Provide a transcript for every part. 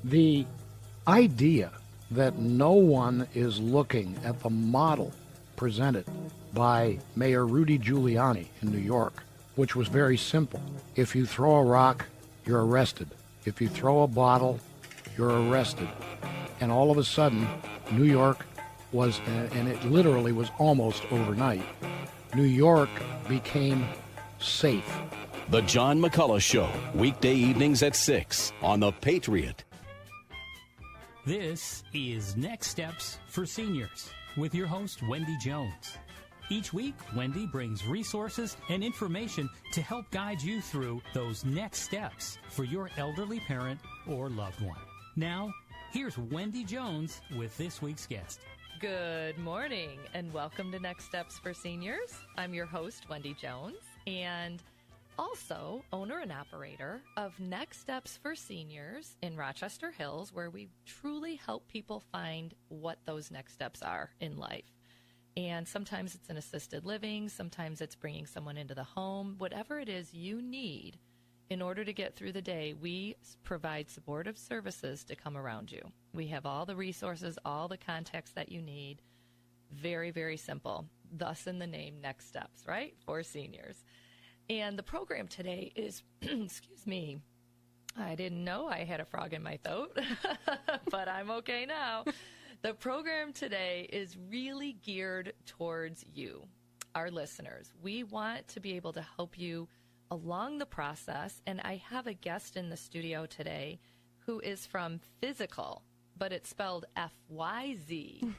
The idea that no one is looking at the model presented by Mayor Rudy Giuliani in New York, which was very simple. If you throw a rock, you're arrested. If you throw a bottle, you're arrested. And all of a sudden, New York was, and it literally was almost overnight, New York became safe. The John McCullough Show, weekday evenings at 6 on the Patriot. This is Next Steps for Seniors with your host, Wendy Jones. Each week, Wendy brings resources and information to help guide you through those next steps for your elderly parent or loved one. Now, here's Wendy Jones with this week's guest. Good morning and welcome to Next Steps for Seniors. I'm your host, Wendy Jones, and also owner and operator of Next Steps for Seniors in Rochester Hills, where we truly help people find what those next steps are in life. And sometimes it's an assisted living, sometimes it's bringing someone into the home. Whatever it is you need in order to get through the day, we provide supportive services to come around you. We have all the resources, all the contacts that you need. Very, very simple. Thus in the name, Next Steps, right? For seniors. And the program today is, excuse me, I didn't know I had a frog in my throat, but I'm okay now. The program today is really geared towards you, our listeners. We want to be able to help you along the process, and I have a guest in the studio today who is from FYZICAL, but it's spelled FYZICAL,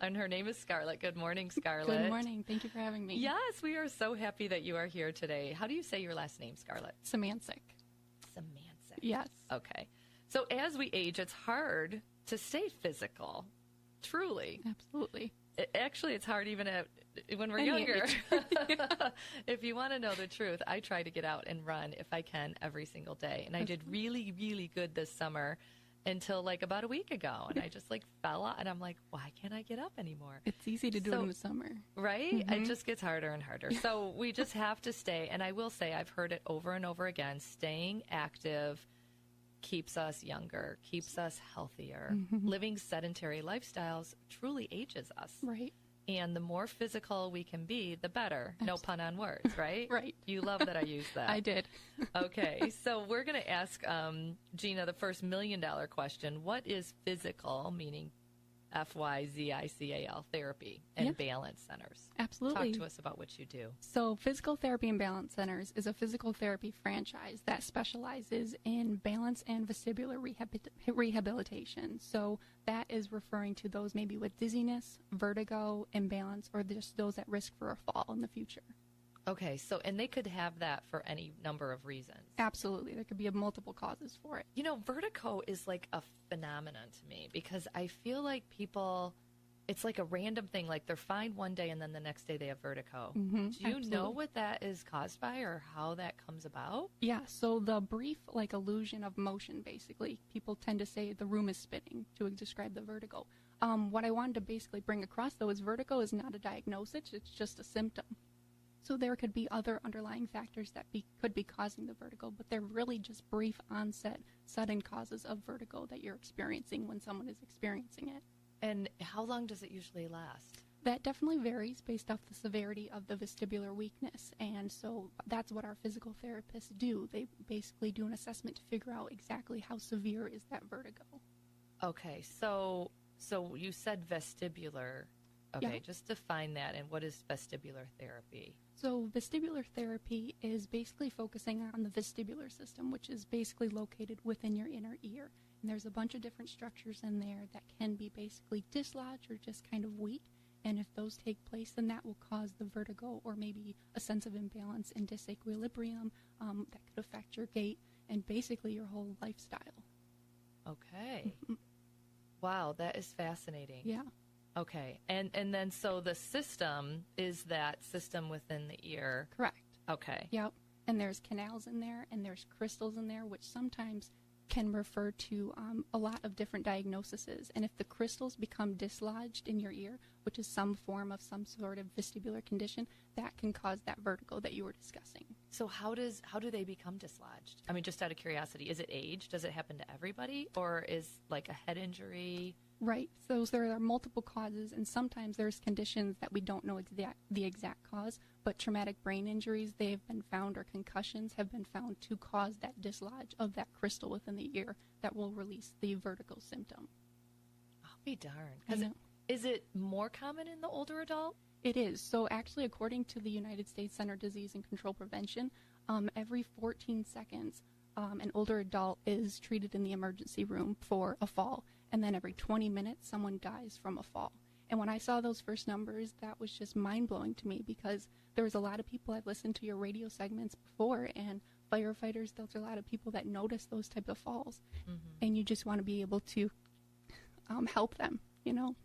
and her name is Scarlett. Good morning, Scarlett. Good morning. Thank you for having me. Yes, we are so happy that you are here today. How do you say your last name, Scarlett? Samancic. Samancic. Yes. Okay. So as we age, it's hard to stay physical, truly. Absolutely. Actually, it's hard even when we're younger. If you want to know the truth, I try to get out and run if I can every single day. And I did really, really good this summer until like about a week ago. And I just like fell out and I'm like, why can't I get up anymore? It's easy to do in the summer. Right? Mm-hmm. It just gets harder and harder. So we just have to stay. And I will say, I've heard it over and over again, staying active keeps us younger, keeps us healthier. Mm-hmm. Living sedentary lifestyles truly ages us. Right. And the more physical we can be, the better. Absolutely. No pun on words, right? Right. You love that I used that. I did. Okay. So we're going to ask Gina the first $1 million question. What is FYZICAL, meaning FYZICAL, therapy and balance centers? Absolutely. Talk to us about what you do. So Physical Therapy and Balance Centers is a physical therapy franchise that specializes in balance and vestibular rehabilitation. So that is referring to those maybe with dizziness, vertigo, imbalance, or just those at risk for a fall in the future. Okay, so, and they could have that for any number of reasons. Absolutely. There could be multiple causes for it. You know, vertigo is like a phenomenon to me because I feel like people, it's like a random thing. Like they're fine one day and then the next day they have vertigo. Mm-hmm, Do you know what that is caused by or how that comes about? Yeah, so the brief like illusion of motion, basically. People tend to say the room is spinning to describe the vertigo. What I wanted to basically bring across, though, is vertigo is not a diagnosis. It's just a symptom. So there could be other underlying factors that could be causing the vertigo, but they're really just brief onset, sudden causes of vertigo that you're experiencing when someone is experiencing it. And how long does it usually last? That definitely varies based off the severity of the vestibular weakness, and so that's what our physical therapists do. They basically do an assessment to figure out exactly how severe is that vertigo. Okay, so you said vestibular. Okay, just define that, and what is vestibular therapy? So vestibular therapy is basically focusing on the vestibular system, which is basically located within your inner ear. And there's a bunch of different structures in there that can be basically dislodged or just kind of weak. And if those take place, then that will cause the vertigo or maybe a sense of imbalance and disequilibrium that could affect your gait and basically your whole lifestyle. Okay. Wow, that is fascinating. Yeah. Okay, and then so the system is that system within the ear. Correct. Okay. Yep. And there's canals in there, and there's crystals in there, which sometimes can refer to a lot of different diagnoses. And if the crystals become dislodged in your ear, which is some form of some sort of vestibular condition, that can cause that vertigo that you were discussing. So how do they become dislodged? I mean, just out of curiosity, is it age? Does it happen to everybody? Or is like a head injury? Right. So there are multiple causes, and sometimes there's conditions that we don't know the exact cause, but traumatic brain injuries, they have been found, or concussions have been found to cause that dislodge of that crystal within the ear that will release the vertigo symptom. I'll be darned. Is it more common in the older adult? It is. So actually, according to the United States Center Disease and Control Prevention, every 14 seconds, an older adult is treated in the emergency room for a fall. And then every 20 minutes, someone dies from a fall. And when I saw those first numbers, that was just mind-blowing to me, because there was a lot of people, I've listened to your radio segments before, and firefighters, there's a lot of people that notice those type of falls. Mm-hmm. And you just want to be able to help them, you know?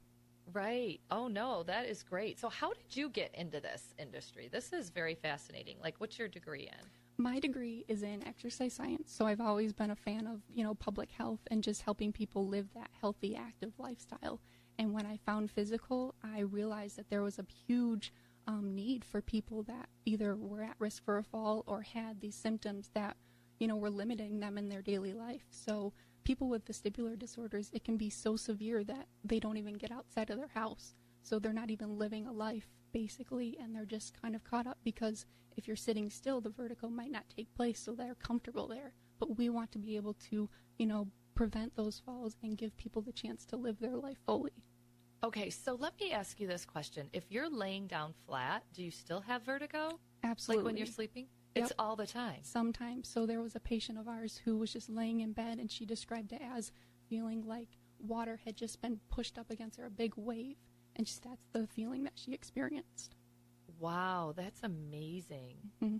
Right. Oh, no, that is great. So how did you get into this industry? This is very fascinating. Like, what's your degree in? My degree is in exercise science, so I've always been a fan of, public health and just helping people live that healthy, active lifestyle. And when I found FYZICAL, I realized that there was a huge need for people that either were at risk for a fall or had these symptoms that, were limiting them in their daily life. So people with vestibular disorders, it can be so severe that they don't even get outside of their house. So they're not even living a life, basically, and they're just kind of caught up, because if you're sitting still, the vertigo might not take place, so they're comfortable there. But we want to be able to, prevent those falls and give people the chance to live their life fully. Okay, so let me ask you this question. If you're laying down flat, do you still have vertigo? Absolutely. Like when you're sleeping? Yep. It's all the time? Sometimes. So there was a patient of ours who was just laying in bed, and she described it as feeling like water had just been pushed up against her, a big wave. And that's the feeling that she experienced. Wow, that's amazing. Mm-hmm.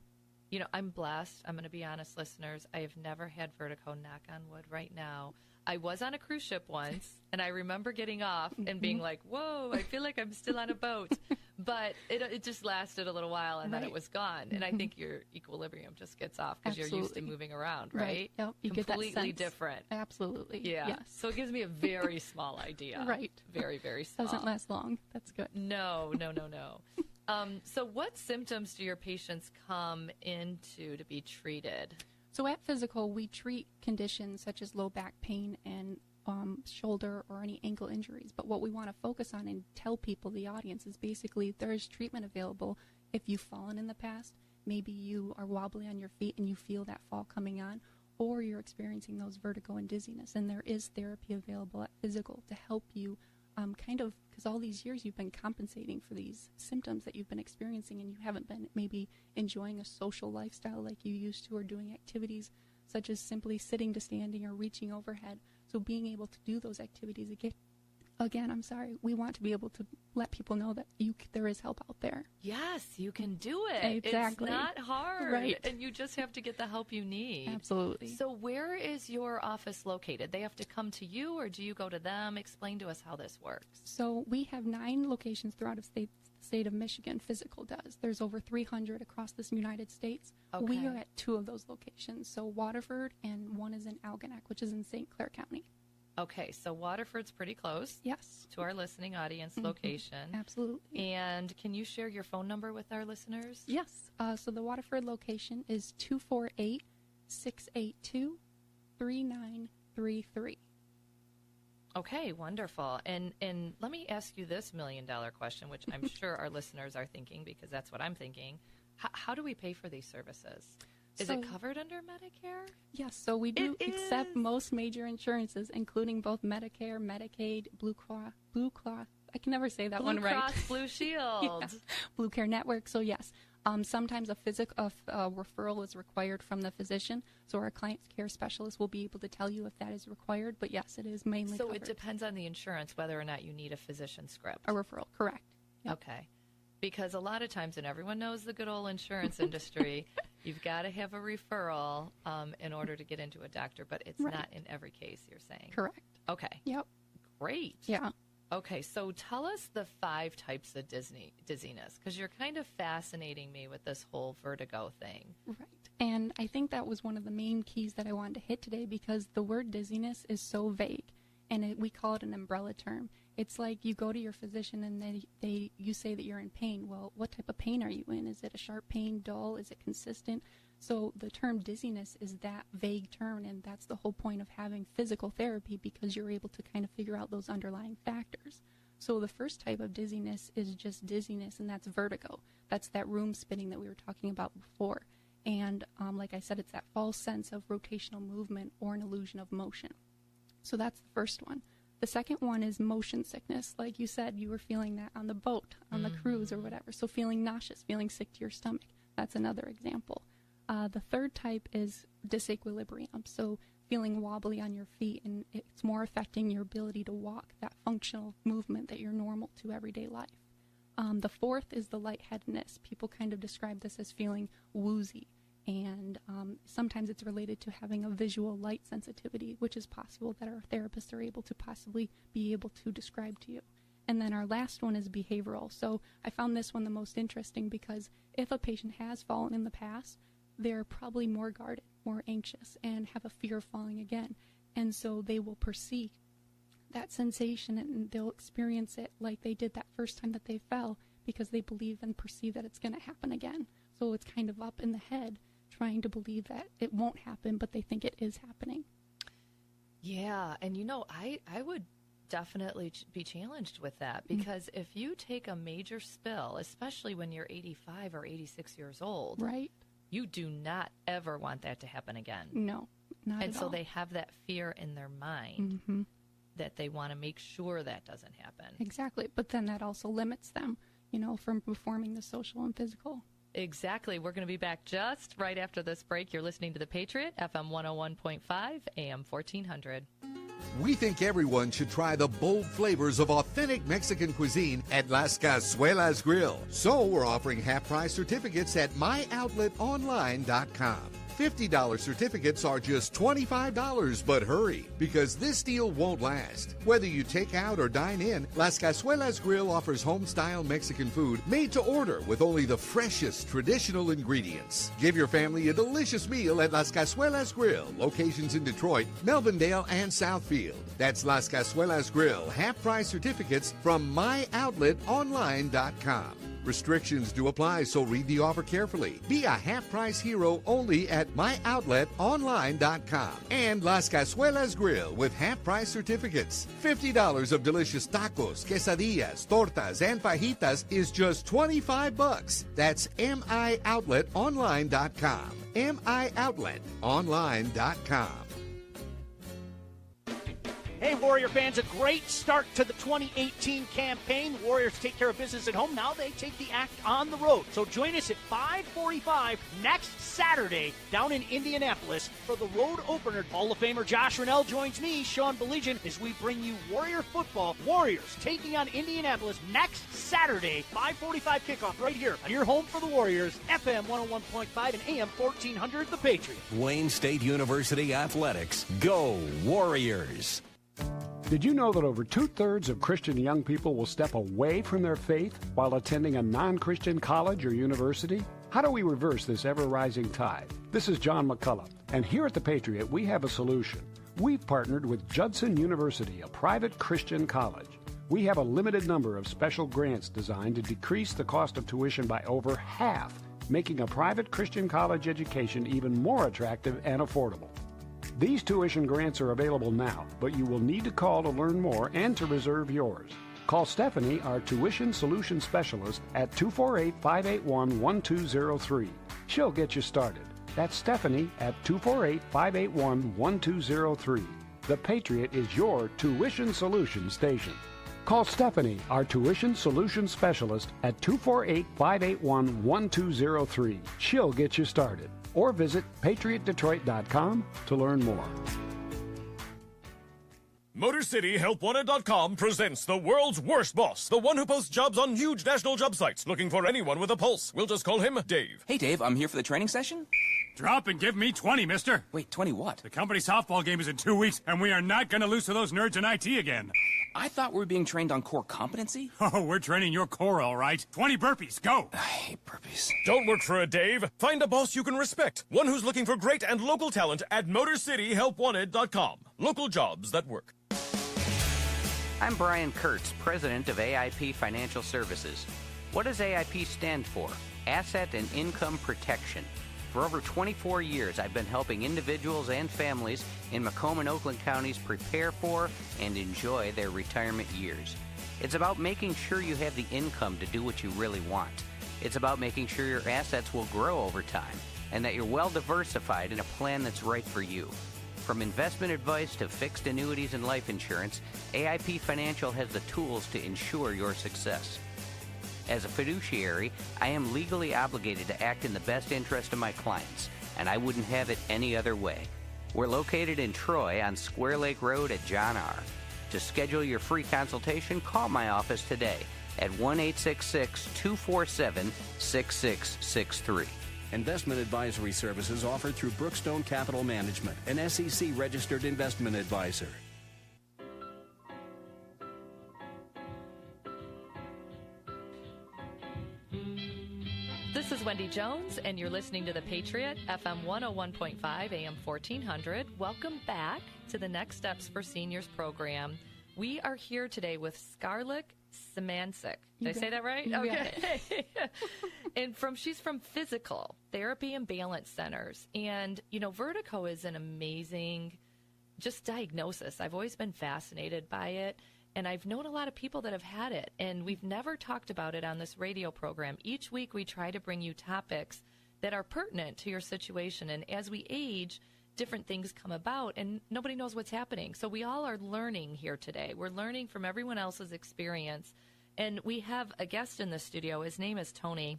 I'm blessed. I'm going to be honest, listeners. I have never had vertigo, knock on wood right now. I was on a cruise ship once, and I remember getting off and being like, whoa, I feel like I'm still on a boat. But it just lasted a little while, and then it was gone. And I think your equilibrium just gets off because you're used to moving around, right? Yep. You completely get that sense. Different. Absolutely. Yeah. Yes. So it gives me a very small idea. Right. Very, very small. Doesn't last long. That's good. No. So what symptoms do your patients come into to be treated? So at FYZICAL, we treat conditions such as low back pain and shoulder or any ankle injuries. But what we want to focus on and tell people, the audience, is basically there is treatment available if you've fallen in the past. Maybe you are wobbly on your feet and you feel that fall coming on, or you're experiencing those vertigo and dizziness. And there is therapy available at FYZICAL to help you because all these years you've been compensating for these symptoms that you've been experiencing, and you haven't been maybe enjoying a social lifestyle like you used to, or doing activities such as simply sitting to standing or reaching overhead. So being able to do those activities again, we want to be able to let people know that there is help out there. Yes, you can do it. Exactly. It's not hard. Right. And you just have to get the help you need. Absolutely. So where is your office located? They have to come to you, or do you go to them? Explain to us how this works. So we have 9 locations throughout the state of Michigan. FYZICAL does. There's over 300 across this United States. Okay. We are at 2 of those locations. So Waterford, and one is in Algonac, which is in St. Clair County. Okay, so Waterford's pretty close. Yes. To our listening audience location. Absolutely. And can you share your phone number with our listeners? Yes. So the Waterford location is 248-682-3933. Okay, wonderful. And let me ask you this $1 million question, which I'm sure our listeners are thinking, because that's what I'm thinking. How do we pay for these services? Is it covered under Medicare? Yes, so we do accept most major insurances, including both Medicare, Medicaid, Blue Cross. I can never say that one right. Blue Cross Blue Shield. Yeah. Blue Care Network. So yes, sometimes a referral is required from the physician. So our client care specialist will be able to tell you if that is required. But yes, it is mainly covered. So it depends on the insurance whether or not you need a physician script. A referral, correct. Yep. Okay. Because a lot of times, and everyone knows the good old insurance industry, you've got to have a referral in order to get into a doctor, but it's not in every case, you're saying. Correct. Okay. Yep. Great. Yeah. Okay, so tell us the 5 types of dizziness, because you're kind of fascinating me with this whole vertigo thing. Right. And I think that was one of the main keys that I wanted to hit today, because the word dizziness is so vague, and we call it an umbrella term. It's like you go to your physician and you say that you're in pain. Well, what type of pain are you in? Is it a sharp pain, dull? Is it consistent? So the term dizziness is that vague term, and that's the whole point of having physical therapy, because you're able to kind of figure out those underlying factors. So the first type of dizziness is just dizziness, and that's vertigo. That's that room spinning that we were talking about before. And like I said, it's that false sense of rotational movement or an illusion of motion. So that's the first one. The second one is motion sickness. Like you said, you were feeling that on the boat, on the cruise or whatever. So feeling nauseous, feeling sick to your stomach. That's another example. The third type is disequilibrium. So feeling wobbly on your feet, and it's more affecting your ability to walk, that functional movement that you're normal to everyday life. The fourth is the lightheadedness. People kind of describe this as feeling woozy. And sometimes it's related to having a visual light sensitivity, which is possible that our therapists are able to possibly be able to describe to you. And then our last one is behavioral. So I found this one the most interesting, because if a patient has fallen in the past, they're probably more guarded, more anxious, and have a fear of falling again. And so they will perceive that sensation, and they'll experience it like they did that first time that they fell, because they believe and perceive that it's going to happen again. So it's kind of up in the head, trying to believe that it won't happen, but they think it is happening. Yeah, and I would definitely be challenged with that, because if you take a major spill, especially when you're 85 or 86 years old, right, you do not ever want that to happen again. No, not at all. And so they have that fear in their mind that they want to make sure that doesn't happen. Exactly, but then that also limits them, from performing the social and physical. Exactly. We're going to be back just right after this break. You're listening to The Patriot, FM 101.5, AM 1400. We think everyone should try the bold flavors of authentic Mexican cuisine at Las Cazuelas Grill. So we're offering half-price certificates at myoutletonline.com. $50 certificates are just $25, but hurry, because this deal won't last. Whether you take out or dine in, Las Cazuelas Grill offers home-style Mexican food made to order with only the freshest traditional ingredients. Give your family a delicious meal at Las Cazuelas Grill, locations in Detroit, Melvindale, and Southfield. That's Las Cazuelas Grill, half-price certificates from myoutletonline.com. Restrictions do apply, so read the offer carefully. Be a half-price hero only at myoutletonline.com. And Las Cazuelas Grill with half-price certificates. $50 of delicious tacos, quesadillas, tortas, and fajitas is just $25. That's myoutletonline.com. myoutletonline.com. Hey, Warrior fans, a great start to the 2018 campaign. Warriors take care of business at home. Now they take the act on the road. So join us at 5:45 next Saturday down in Indianapolis for the road opener. Hall of Famer Josh Rennell joins me, Sean Belegian, as we bring you Warrior football. Warriors taking on Indianapolis next Saturday, 5:45 kickoff right here on your home for the Warriors, FM 101.5 and AM 1400, The Patriot. Wayne State University Athletics. Go Warriors. Did you know that over 2/3 of Christian young people will step away from their faith while attending a non-Christian college or university? How do we reverse this ever-rising tide? This is John McCullough, and here at The Patriot, we have a solution. We've partnered with Judson University, a private Christian college. We have a limited number of special grants designed to decrease the cost of tuition by over half, making a private Christian college education even more attractive and affordable. These tuition grants are available now, but you will need to call to learn more and to reserve yours. Call Stephanie, our tuition solution specialist, at 248-581-1203. She'll get you started. That's Stephanie at 248-581-1203. The Patriot is your tuition solution station. Call Stephanie, our tuition solution specialist, at 248-581-1203. She'll get you started. Or visit patriotdetroit.com to learn more. MotorCityHelpWanted.com presents the world's worst boss, the one who posts jobs on huge national job sites looking for anyone with a pulse. We'll just call him Dave. Hey, Dave, I'm here for the training session. Drop and give me 20, mister. Wait, 20 what? The company softball game is in 2 weeks, and we are not going to lose to those nerds in IT again. I thought we were being trained on core competency. Oh, we're training your core, all right. 20 burpees, go. I hate burpees. Don't work for a Dave. Find a boss you can respect. One who's looking for great and local talent at MotorCityHelpWanted.com. Local jobs that work. I'm Brian Kurtz, president of AIP Financial Services. What does AIP stand for? Asset and Income Protection. For over 24 years, I've been helping individuals and families in Macomb and Oakland counties prepare for and enjoy their retirement years. It's about making sure you have the income to do what you really want. It's about making sure your assets will grow over time and that you're well diversified in a plan that's right for you. From investment advice to fixed annuities and life insurance, AIP Financial has the tools to ensure your success. As a fiduciary, I am legally obligated to act in the best interest of my clients, and I wouldn't have it any other way. We're located in Troy on Square Lake Road at John R. To schedule your free consultation, call my office today at 1-866-247-6663. Investment advisory services offered through Brookstone Capital Management, an SEC-registered investment advisor. This is Wendy Jones, and you're listening to the Patriot, FM 101.5, AM 1400. Welcome back to the Next Steps for Seniors program. We are here today with Scarlett Szymanczyk. Did I say that right? Okay. And she's from FYZICAL, Therapy and Balance Centers. And, you know, vertigo is an amazing just diagnosis. I've always been fascinated by it. And I've known a lot of people that have had it, and we've never talked about it on this radio program. Each week we try to bring you topics that are pertinent to your situation. And as we age, different things come about, and nobody knows what's happening. So we all are learning here today. We're learning from everyone else's experience. And we have a guest in the studio. His name is Tony,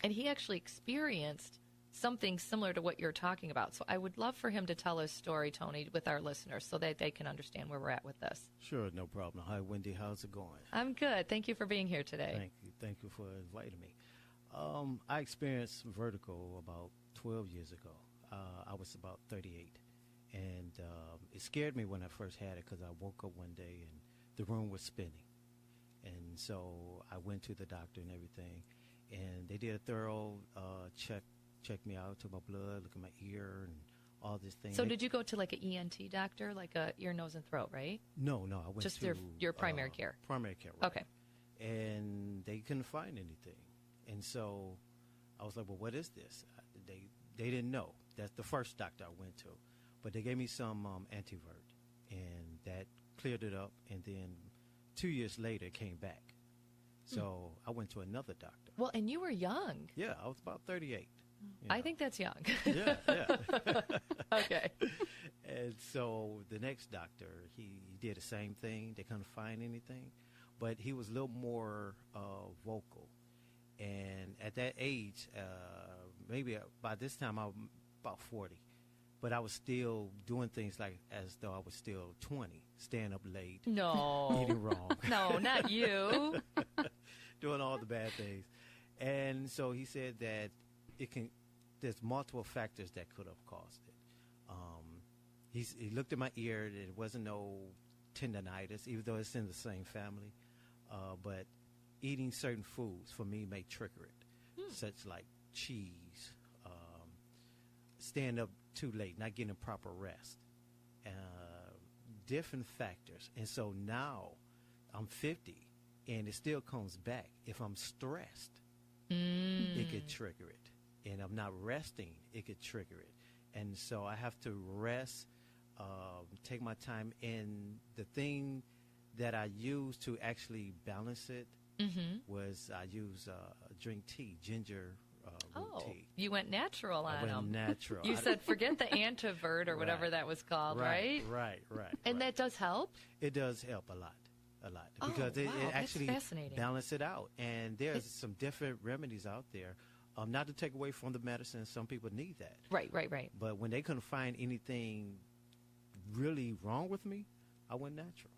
and he actually experienced something similar to what you're talking about. So I would love for him to tell his story, Tony, with our listeners so that they can understand where we're at with this. Sure, no problem. Hi, Wendy. How's it going? I'm good. Thank you for being here today. Thank you. Thank you for inviting me. I experienced vertigo about 12 years ago. I was about 38. And it scared me when I first had it because I woke up one day and the room was spinning. And so I went to the doctor and everything. And they did a thorough check me out, took my blood, look at my ear, and all this thing. So did you go to like an ENT doctor, like a ear, nose, and throat, right? No, I went just to your primary care. Primary care, right. Okay. And they couldn't find anything, and so I was like, "Well, what is this?" They didn't know. That's the first doctor I went to, but they gave me some antivert, and that cleared it up. And then 2 years later, it came back. So I went to another doctor. Well, and you were young. Yeah, I was about 38. I think that's young. Yeah. Okay. And so the next doctor, he did the same thing. They couldn't find anything. But he was a little more vocal. And at that age, maybe by this time I'm about 40. But I was still doing things like as though I was still 20, staying up late. No. Eating wrong. No, not you. Doing all the bad things. And so he said that there's multiple factors that could have caused it. He looked at my ear. There wasn't no tendinitis, even though it's in the same family. But eating certain foods, for me, may trigger it, such like cheese, staying up too late, not getting proper rest, different factors. And so now I'm 50, and it still comes back. If I'm stressed, it could trigger it. And I'm not resting, it could trigger it. And so I have to rest, take my time. And the thing that I use to actually balance it was I drink tea, ginger root tea. You went natural on them. Natural. You said forget the antivert or whatever that was called, right? Right. And that does help? It does help a lot. Because it actually balances it out. And there's some different remedies out there. Not to take away from the medicine, some people need that. Right. But when they couldn't find anything really wrong with me, I went natural.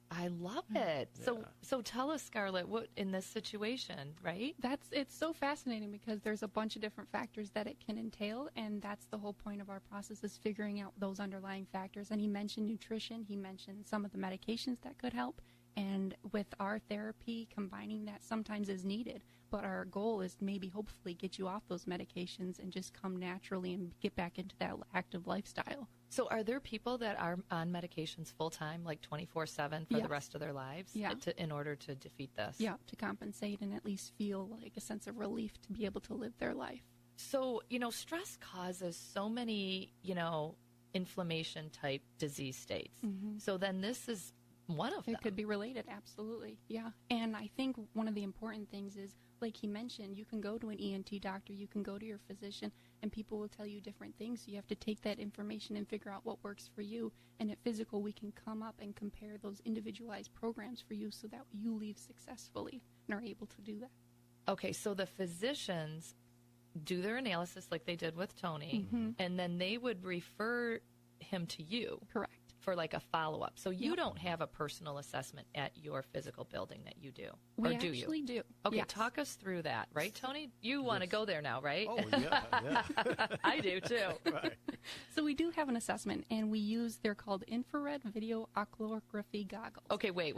I love it. Yeah. So tell us, Scarlett, what in this situation, right? It's so fascinating because there's a bunch of different factors that it can entail, and that's the whole point of our process is figuring out those underlying factors. And he mentioned nutrition. He mentioned some of the medications that could help. And with our therapy, combining that sometimes is needed. But our goal is maybe hopefully get you off those medications and just come naturally and get back into that active lifestyle. So are there people that are on medications full-time, like 24/7 for the rest of their lives in order to defeat this? Yeah, to compensate and at least feel like a sense of relief to be able to live their life. So, stress causes so many, inflammation-type disease states. Mm-hmm. So then this is one of them. It could be related, absolutely, yeah. And I think one of the important things is, like he mentioned, you can go to an ENT doctor, you can go to your physician, and people will tell you different things. So you have to take that information and figure out what works for you. And at Physical, we can come up and compare those individualized programs for you so that you leave successfully and are able to do that. Okay, so the physicians do their analysis like they did with Tony, and then they would refer him to you. Correct. For like a follow-up. So you don't have a personal assessment at your physical building that you do, we or do you? Actually do. Okay, yes. Talk us through that, right, Tony? You want to go there now, right? Oh, yeah. I do, too. Right. So we do have an assessment, and we use, they're called infrared video oculography goggles. Okay, wait.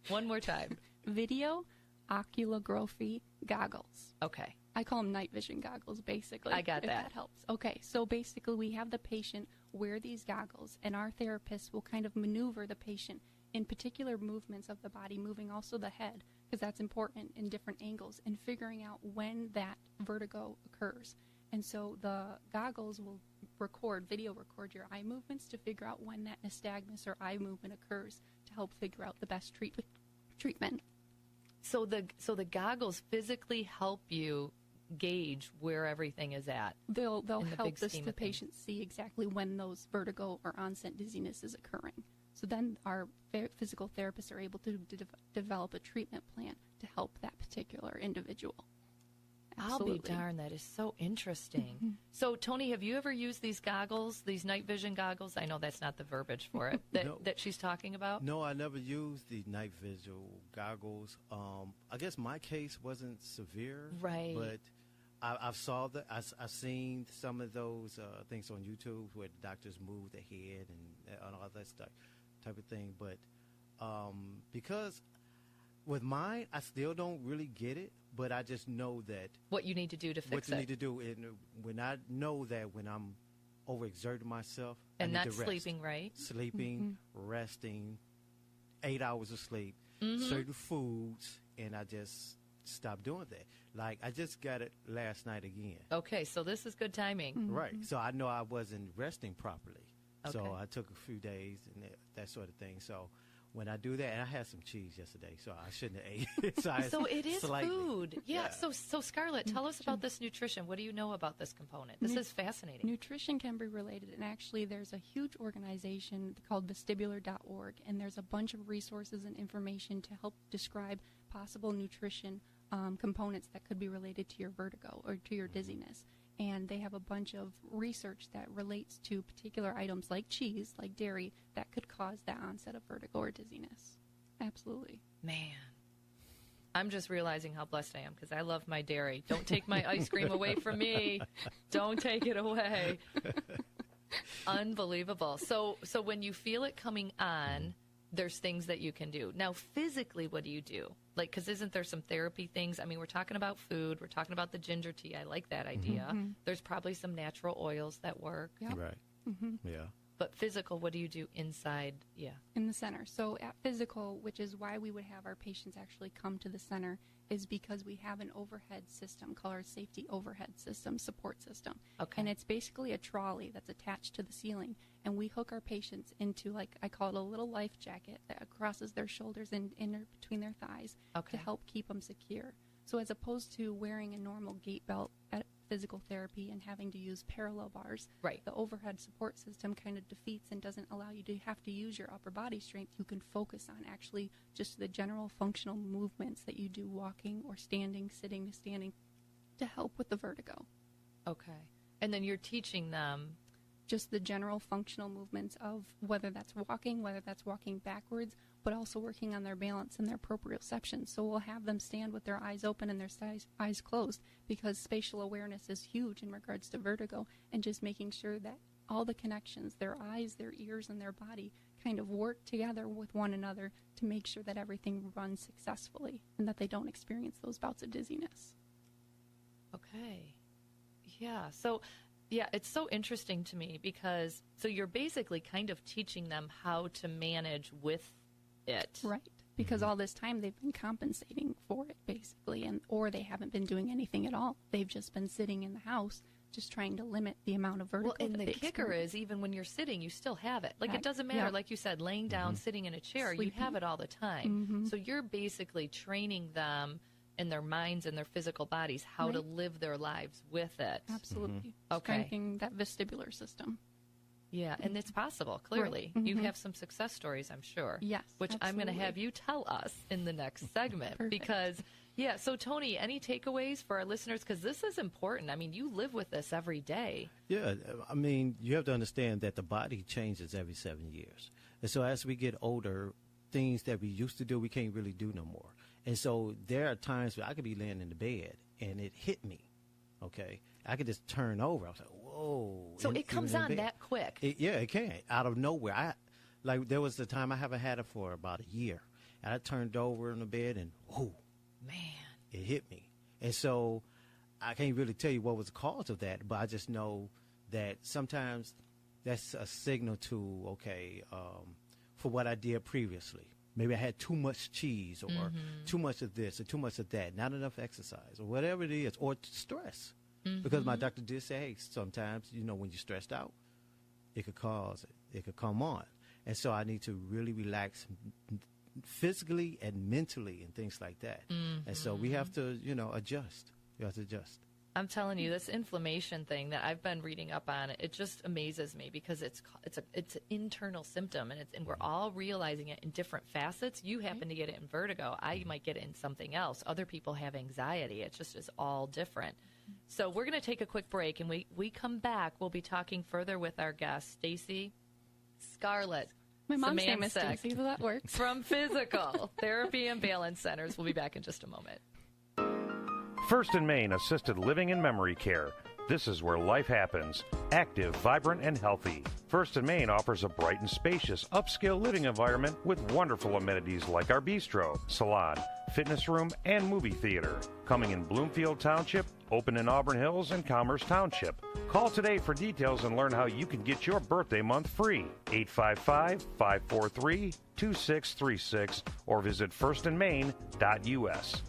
One more time. Video oculography goggles. Okay. I call them night vision goggles, basically. I got if that. That helps. Okay, so basically we have the patient wear these goggles, and our therapists will kind of maneuver the patient in particular movements of the body, moving also the head, because that's important in different angles, and figuring out when that vertigo occurs. And so the goggles will video record your eye movements to figure out when that nystagmus or eye movement occurs to help figure out the best treatment. So the goggles physically help you gauge where everything is at. They'll help the patient see exactly when those vertigo or onset dizziness is occurring. So then our physical therapists are able to develop a treatment plan to help that particular individual. Absolutely. I'll be darned, that is so interesting. Mm-hmm. So, Tony, have you ever used these goggles, these night vision goggles? I know that's not the verbiage for it that she's talking about. No, I never used the night vision goggles. I guess my case wasn't severe, right? But I've I've seen some of those things on YouTube where the doctors move the head and all that stuff, type of thing. But because with mine, I still don't really get it. But I just know that what you need to do to fix it. What you need to do, and when I know that when I'm overexerting myself, and I need not to rest. sleeping right, resting, 8 hours of sleep, certain foods, and I just stop doing that. Like I just got it last night again. Okay, so this is good timing, right? So I know I wasn't resting properly, okay. So I took a few days and that sort of thing. So. When I do that, and I had some cheese yesterday, so I shouldn't have ate. So it is slightly. food. Yeah. So Scarlett, tell us about this nutrition. What do you know about this component? This is fascinating. Nutrition can be related, and actually there's a huge organization called Vestibular.org, and there's a bunch of resources and information to help describe possible nutrition components that could be related to your vertigo or to your dizziness. And they have a bunch of research that relates to particular items like cheese, like dairy, that could cause that onset of vertigo or dizziness. Absolutely. Man, I'm just realizing how blessed I am because I love my dairy. Don't take my ice cream away from me. Don't take it away. Unbelievable. So when you feel it coming on, there's things that you can do. Now, physically, what do you do? Like, because isn't there some therapy things? I mean, we're talking about food. We're talking about the ginger tea. I like that idea. There's probably some natural oils that work. Yep. Right. Yeah. But physical, what do you do inside? Yeah. In the center. So at physical, which is why we would have our patients actually come to the center, is because we have an overhead system called our safety overhead system, support system. Okay. And it's basically a trolley that's attached to the ceiling. And we hook our patients into, like, I call it a little life jacket that crosses their shoulders and in between their thighs to help keep them secure. So as opposed to wearing a normal gait belt at physical therapy and having to use parallel bars, right, the overhead support system kind of defeats and doesn't allow you to have to use your upper body strength. You can focus on actually just the general functional movements that you do walking or standing, sitting to standing to help with the vertigo. Okay. And then you're teaching them just the general functional movements of whether that's walking backwards, but also working on their balance and their proprioception. So we'll have them stand with their eyes open and their eyes closed because spatial awareness is huge in regards to vertigo, and just making sure that all the connections, their eyes, their ears, and their body kind of work together with one another to make sure that everything runs successfully and that they don't experience those bouts of dizziness. Okay. Yeah. So, yeah, it's so interesting to me because, so you're basically kind of teaching them how to manage with it. Right. Because all this time they've been compensating for it, basically, or they haven't been doing anything at all. They've just been sitting in the house just trying to limit the amount of vertigo. Well, and the kicker is, even when you're sitting, you still have it. Like, it doesn't matter, like you said, laying down, sitting in a chair, you have it all the time. So you're basically training them in their minds and their physical bodies how to live their lives with it. Absolutely. Okay. Strengthening that vestibular system. Yeah, and it's possible, clearly. You have some success stories, I'm sure. Yes, which I'm going to have you tell us in the next segment. Because, yeah, so Tony, any takeaways for our listeners? Because this is important. I mean, you live with this every day. Yeah, I mean, you have to understand that the body changes every 7 years. And so as we get older, things that we used to do, we can't really do no more. And so there are times where I could be laying in the bed and it hit me, okay? I could just turn over. I was like, whoa. So it comes on that quick. Yeah, it can, out of nowhere. Like there was the time I haven't had it for about a year. And I turned over in the bed and, oh, man, it hit me. And so I can't really tell you what was the cause of that, but I just know that sometimes that's a signal to, okay, for what I did previously. Maybe I had too much cheese or too much of this or too much of that, not enough exercise or whatever it is, or stress. Because my doctor did say, hey, sometimes, you know, when you're stressed out, it could cause it. It could come on. And so I need to really relax physically and mentally and things like that. And so we have to, you know, adjust. You have to adjust. I'm telling you, this inflammation thing that I've been reading up on, it just amazes me because it's an internal symptom, and we're all realizing it in different facets. You happen to get it in vertigo. I might get it in something else. Other people have anxiety. It's just is all different. So we're going to take a quick break, and we come back. We'll be talking further with our guest, Stacy, Scarlett. My mom's name is Stacy, so that works. From Physical Therapy and Balance Centers. We'll be back in just a moment. First in Maine Assisted Living and Memory Care. This is where life happens. Active, vibrant, and healthy. First in Maine offers a bright and spacious, upscale living environment with wonderful amenities like our bistro, salon, fitness room, and movie theater. Coming in Bloomfield Township, open in Auburn Hills, and Commerce Township. Call today for details and learn how you can get your birthday month free. 855-543-2636 or visit firstinmaine.us.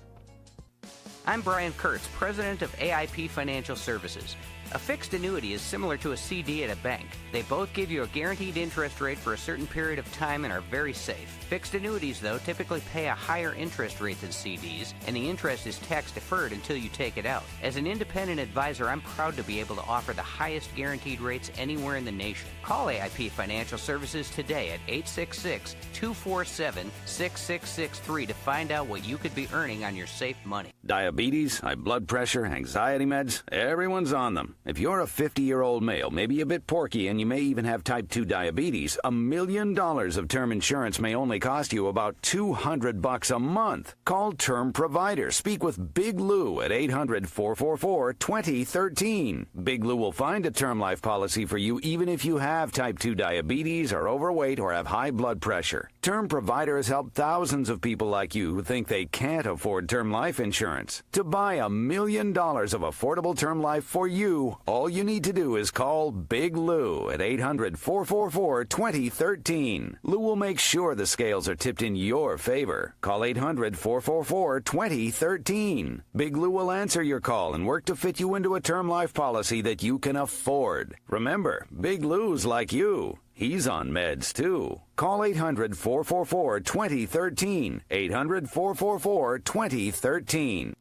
I'm Brian Kurtz, president of AIP Financial Services. A fixed annuity is similar to a CD at a bank. They both give you a guaranteed interest rate for a certain period of time and are very safe. Fixed annuities, though, typically pay a higher interest rate than CDs, and the interest is tax-deferred until you take it out. As an independent advisor, I'm proud to be able to offer the highest guaranteed rates anywhere in the nation. Call AIP Financial Services today at 866-247-6663 to find out what you could be earning on your safe money. Diabetes, high blood pressure, anxiety meds, everyone's on them. If you're a 50-year-old male, maybe a bit porky, and you may even have type 2 diabetes, $1 million of term insurance may only cost you about $200 a month. Call Term Provider. Speak with Big Lou at 800-444-2013. Big Lou will find a term life policy for you even if you have type 2 diabetes, are overweight, or have high blood pressure. Term Provider has helped thousands of people like you who think they can't afford term life insurance. To buy $1 million of affordable term life for you, all you need to do is call Big Lou at 800-444-2013. Lou will make sure the scales are tipped in your favor. Call 800-444-2013. Big Lou will answer your call and work to fit you into a term life policy that you can afford. Remember, Big Lou's like you. He's on meds, too. Call 800-444-2013. 800-444-2013.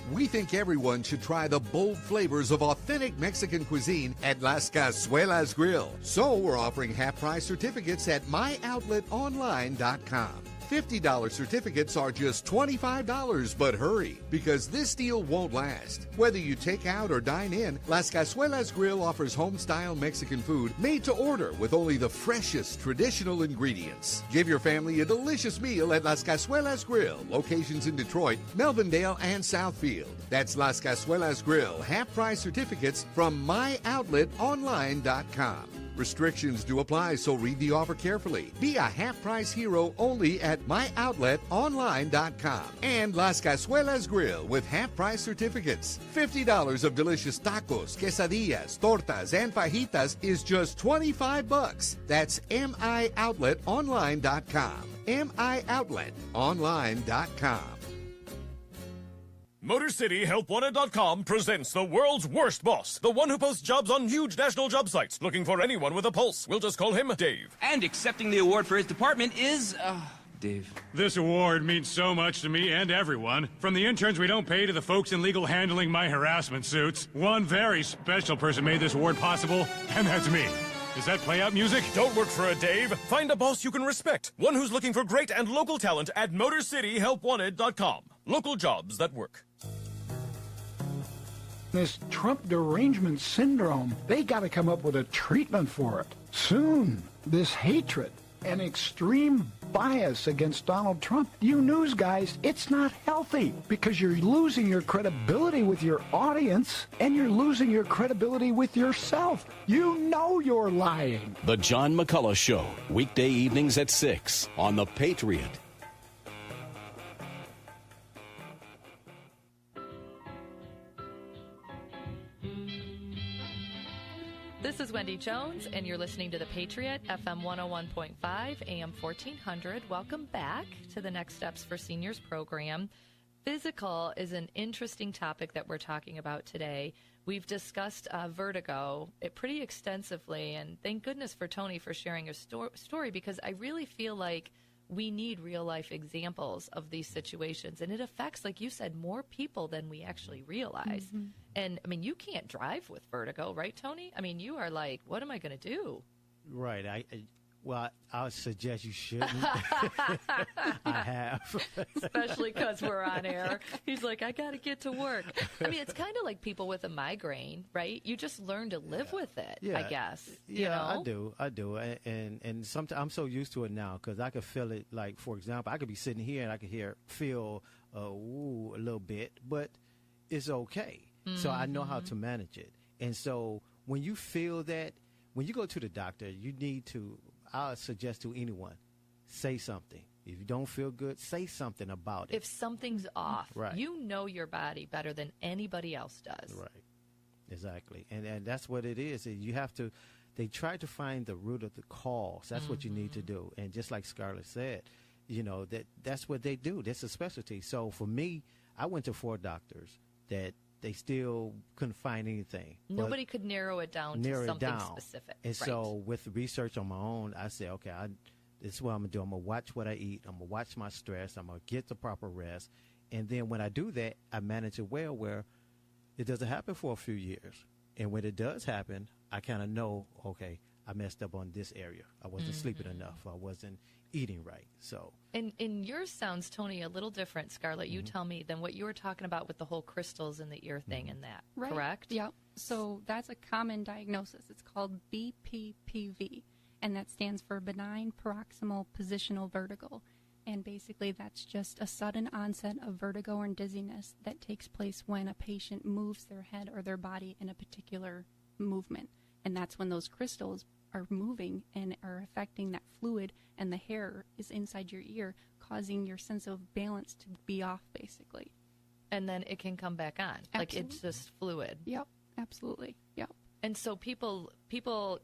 We think everyone should try the bold flavors of authentic Mexican cuisine at Las Cazuelas Grill. So we're offering half-price certificates at myoutletonline.com. $50 certificates are just $25, but hurry, because this deal won't last. Whether you take out or dine in, Las Cazuelas Grill offers home-style Mexican food made to order with only the freshest traditional ingredients. Give your family a delicious meal at Las Cazuelas Grill, locations in Detroit, Melvindale, and Southfield. That's Las Cazuelas Grill, half-price certificates from myoutletonline.com. Restrictions do apply, so read the offer carefully. Be a half-price hero only at myoutletonline.com. And Las Cazuelas Grill with half-price certificates. $50 of delicious tacos, quesadillas, tortas, and fajitas is just $25. That's myoutletonline.com. myoutletonline.com. MotorCityHelpWanted.com presents the world's worst boss, the one who posts jobs on huge national job sites, looking for anyone with a pulse. We'll just call him Dave. And accepting the award for his department is, Dave. This award means so much to me and everyone. From the interns we don't pay to the folks in legal handling my harassment suits. One very special person made this award possible, and that's me. Is that play-out music? Don't work for a Dave. Find a boss you can respect. One who's looking for great and local talent at MotorCityHelpWanted.com. Local jobs that work. This Trump derangement syndrome, they got to come up with a treatment for it. Soon, this hatred and extreme bias against Donald Trump, you news guys, it's not healthy because you're losing your credibility with your audience and you're losing your credibility with yourself. You know you're lying. The John McCullough Show, weekday evenings at 6 on The Patriot. This is Wendy Jones, and you're listening to The Patriot, FM 101.5, AM 1400. Welcome back to the Next Steps for Seniors program. Physical is an interesting topic that we're talking about today. We've discussed vertigo pretty extensively, and thank goodness for Tony for sharing a story, because I really feel like we need real-life examples of these situations, and it affects, like you said, more people than we actually realize. Mm-hmm. And, I mean, you can't drive with vertigo, right, Tony? I mean, you are like, what am I going to do? Right. I would suggest you shouldn't. I have. Especially because we're on air. He's like, I got to get to work. I mean, it's kind of like people with a migraine, right? You just learn to live with it, I guess. Yeah, you know? I do. And sometimes I'm so used to it now because I can feel it. Like, for example, I could be sitting here and I could feel a little bit, but it's okay. Mm-hmm. So I know how to manage it. And so when you feel that, when you go to the doctor, you need to, I would suggest to anyone, say something. If you don't feel good, say something about it. If something's off, right, you know your body better than anybody else does. Right. Exactly. And that's what it is. You have to, they try to find the root of the cause. That's what you need to do. And just like Scarlett said, you know, that's what they do. That's a specialty. So for me, I went to 4 doctors that they still couldn't find anything. Nobody could narrow it down to something specific. And so with research on my own, I said, okay, this is what I'm going to do. I'm going to watch what I eat. I'm going to watch my stress. I'm going to get the proper rest. And then when I do that, I manage it well where it doesn't happen for a few years. And when it does happen, I kind of know, okay, I messed up on this area. I wasn't sleeping enough. I wasn't eating right. So, and yours sounds, Tony, a little different, Scarlett. You tell me than what you were talking about with the whole crystals in the ear thing and that. Right. Correct? Yep. So that's a common diagnosis. It's called BPPV, and that stands for benign paroxysmal positional vertigo. And basically, that's just a sudden onset of vertigo or dizziness that takes place when a patient moves their head or their body in a particular movement. And that's when those crystals are moving and are affecting that fluid, and the hair is inside your ear, causing your sense of balance to be off, basically. And then it can come back on. Absolutely. Like it's just fluid. Yep, absolutely. Yep. And so people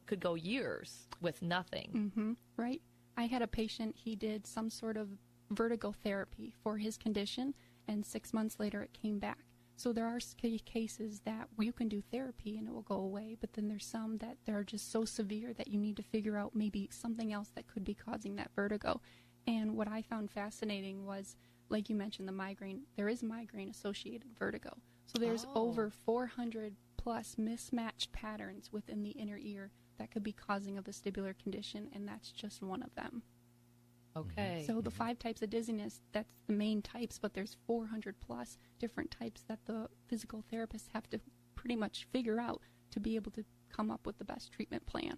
could go years with nothing. Mm-hmm. Right. I had a patient, he did some sort of vertigo therapy for his condition, and 6 months later it came back. So there are cases that you can do therapy and it will go away, but then there's some that they're just so severe that you need to figure out maybe something else that could be causing that vertigo. And what I found fascinating was, like you mentioned, the migraine. There is migraine-associated vertigo. So there's over 400 plus mismatched patterns within the inner ear that could be causing a vestibular condition, and that's just one of them. Okay. So the 5 types of dizziness, that's the main types, but there's 400 plus different types that the physical therapists have to pretty much figure out to be able to come up with the best treatment plan.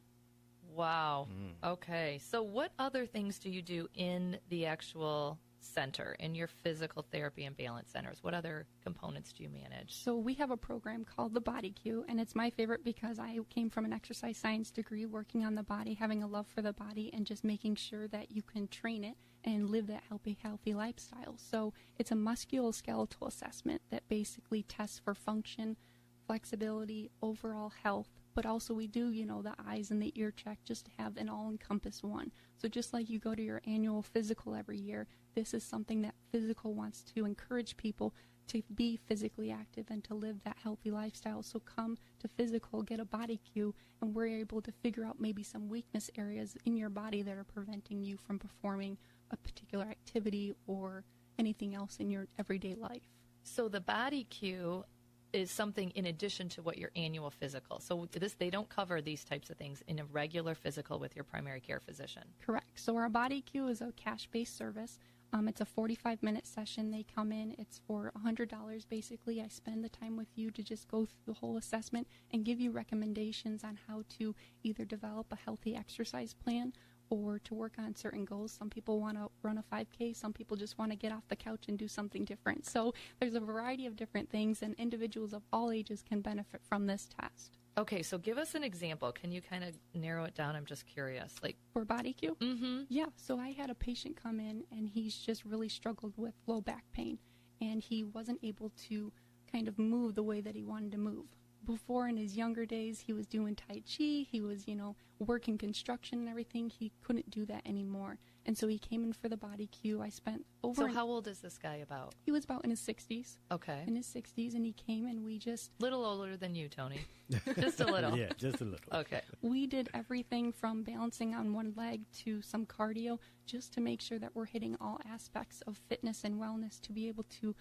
Wow. Okay. So what other things do you do in the actual center, in your physical therapy and balance centers? What other components do you manage? So we have a program called the Body Q, and it's my favorite because I came from an exercise science degree, working on the body, having a love for the body, and just making sure that you can train it and live that healthy lifestyle. So it's a musculoskeletal assessment that basically tests for function, flexibility, overall health, but also we do, the eyes and the ear check just to have an all-encompass one. So just like you go to your annual physical every year, this is something that Physical wants to encourage people to be physically active and to live that healthy lifestyle. So come to Physical, get a Body Q, and we're able to figure out maybe some weakness areas in your body that are preventing you from performing a particular activity or anything else in your everyday life. So the Body Q is something in addition to what your annual physical. So they don't cover these types of things in a regular physical with your primary care physician. Correct. So our Body Q is a cash-based service. It's a 45-minute session. They come in. It's for $100 basically. I spend the time with you to just go through the whole assessment and give you recommendations on how to either develop a healthy exercise plan or to work on certain goals. Some people want to run a 5K. Some people just want to get off the couch and do something different. So there's a variety of different things, and individuals of all ages can benefit from this test. Okay, so give us an example. Can you kind of narrow it down? I'm just curious. For Body Q? Mm-hmm. Yeah, so I had a patient come in, and he's just really struggled with low back pain, and he wasn't able to kind of move the way that he wanted to move. Before, in his younger days, he was doing Tai Chi, he was, working construction and everything. He couldn't do that anymore. And so he came in for the Body Q. I spent over... So how old is this guy about? He was about in his 60s. Okay. In his 60s, and he came and we just... Little older than you, Tony. Just a little. Yeah, just a little. Okay. We did everything from balancing on one leg to some cardio just to make sure that we're hitting all aspects of fitness and wellness to be able to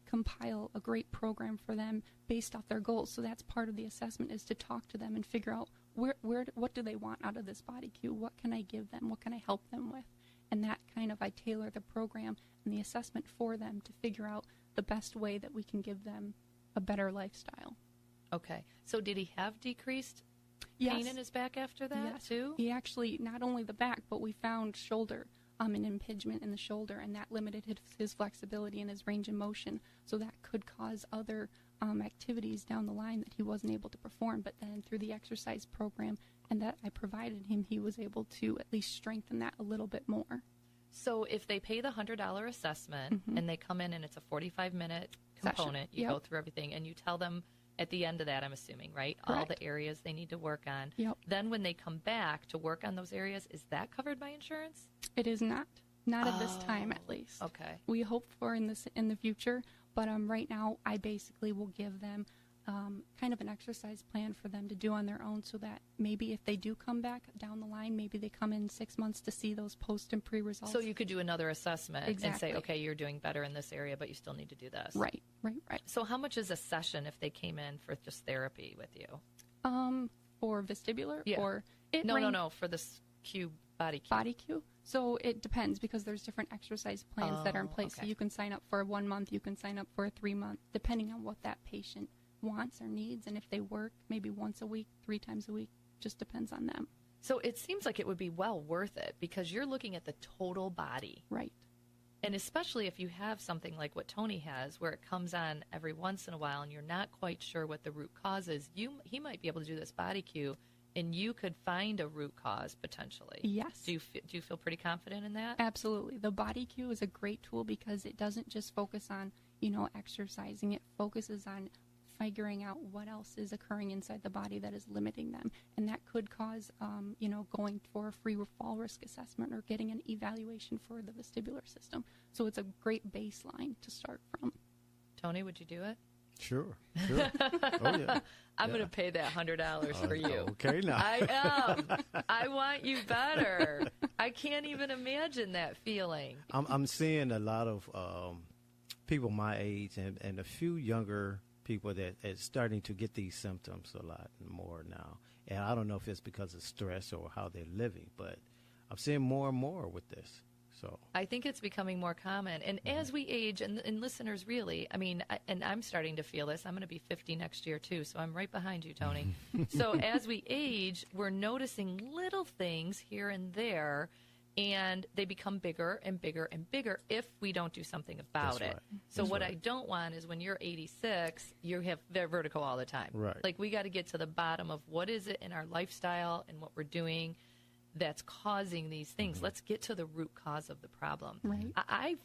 compile a great program for them based off their goals. So that's part of the assessment, is to talk to them and figure out what do they want out of this Body Q? What can I give them? What can I help them with? And that I tailor the program and the assessment for them to figure out the best way that we can give them a better lifestyle. Okay. So did he have decreased pain in his back after that too? He actually, not only the back, but we found shoulder, an impingement in the shoulder, and that limited his flexibility and his range of motion. So that could cause other activities down the line that he wasn't able to perform. But then through the exercise program and that I provided him, he was able to at least strengthen that a little bit more. So if they pay the $100 assessment and they come in and it's a 45-minute component, you go through everything and you tell them at the end of that, I'm assuming, right? Correct. All the areas they need to work on. Yep. Then when they come back to work on those areas, is that covered by insurance? It is not. Not at this time, at least. Okay. We hope for in the future, but right now I basically will give them kind of an exercise plan for them to do on their own, so that maybe if they do come back down the line, maybe they come in 6 months to see those post and pre results. So you could do another assessment and Exactly. say, okay, you're doing better in this area, but you still need to do this. Right. So how much is a session if they came in for just therapy with you? For vestibular? Yeah. Or No, for this Body Q. Body Q. So it depends, because there's different exercise plans that are in place. Okay. So you can sign up for 1 month, you can sign up for a 3 month, depending on what that patient wants or needs, and if they work maybe once a week, 3 times a week, just depends on them. So it seems like it would be well worth it, because you're looking at the total body. Right. And especially if you have something like what Tony has, where it comes on every once in a while and you're not quite sure what the root cause is, he might be able to do this Body Q and you could find a root cause potentially. Yes. Do you feel pretty confident in that? Absolutely. The Body Q is a great tool because it doesn't just focus on, exercising. It focuses on figuring out what else is occurring inside the body that is limiting them. And that could cause, going for a free fall risk assessment or getting an evaluation for the vestibular system. So it's a great baseline to start from. Tony, would you do it? Sure. Oh, yeah. I'm going to pay that $100 for you. Okay, now. I am. I want you better. I can't even imagine that feeling. I'm seeing a lot of people my age and a few younger people that are starting to get these symptoms a lot more now. And I don't know if it's because of stress or how they're living, but I'm seeing more and more with this. So I think it's becoming more common. And as we age, and listeners really, I mean, and I'm starting to feel this. I'm going to be 50 next year, too, so I'm right behind you, Tony. So as we age, we're noticing little things here and there, and they become bigger and bigger and bigger if we don't do something about it. Right. So That's what right. I don't want is when you're 86, you have vertigo all the time. Right. Like, we got to get to the bottom of what is it in our lifestyle and what we're doing that's causing these things. Let's get to the root cause of the problem. Right.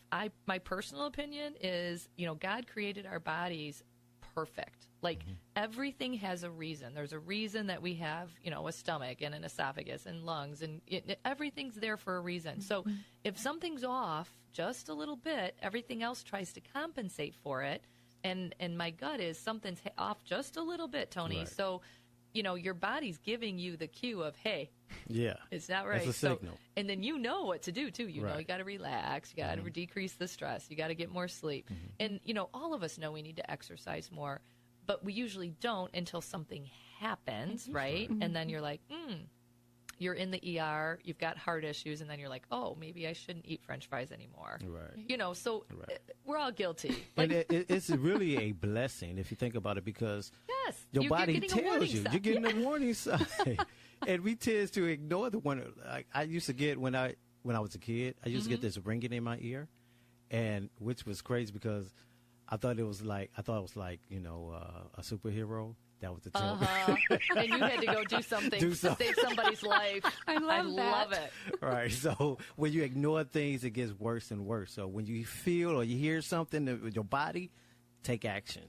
My personal opinion is, God created our bodies perfect. Like, everything has a reason. There's a reason that we have, a stomach and an esophagus and lungs, and everything's there for a reason. So if something's off just a little bit, everything else tries to compensate for it. And my gut is something's off just a little bit, Tony. Right. So, your body's giving you the cue of, hey, yeah, it's not right. That's a signal. And then you know what to do, too. You know Right. you got to relax. You got to decrease the stress. You got to get more sleep. And, all of us know we need to exercise more, but we usually don't until something happens, right? And then you're like, you're in the ER, you've got heart issues, and then you're like, oh, maybe I shouldn't eat French fries anymore. Right. So we're all guilty. And it's really a blessing if you think about it, because your you're body getting a warning tells you. sign. You're getting a warning sign. And we tend to ignore the one. I used to get when I was a kid, I used to get this ringing in my ear, and which was crazy because I thought it was like a superhero. That was the tell. And you had to go do something to save somebody's life. I love it. Right. So when you ignore things, it gets worse and worse. So when you feel or you hear something with your body, take action.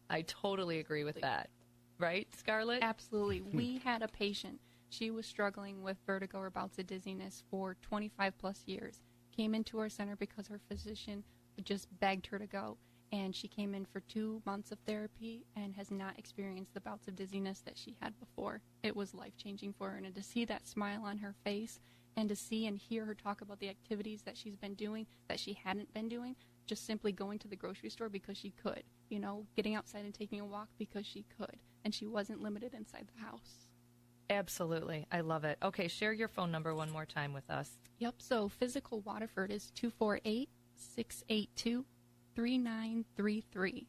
I totally agree with that. Right, Scarlett? Absolutely. We had a patient. She was struggling with vertigo or bouts of dizziness for 25 plus years. Came into our center because her physician just begged her to go. And she came in for 2 months of therapy and has not experienced the bouts of dizziness that she had before. It was life-changing for her. And to see that smile on her face and to see and hear her talk about the activities that she's been doing that she hadn't been doing, just simply going to the grocery store because she could, getting outside and taking a walk because she could. And she wasn't limited inside the house. Absolutely. I love it. Okay, share your phone number one more time with us. Yep. So Physical Waterford is 248-682-3933.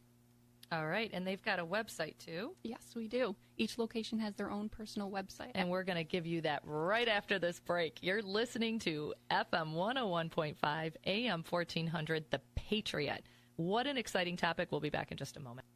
All right. And they've got a website, too. Yes, we do. Each location has their own personal website. And we're going to give you that right after this break. You're listening to FM 101.5, AM 1400, The Patriot. What an exciting topic. We'll be back in just a moment.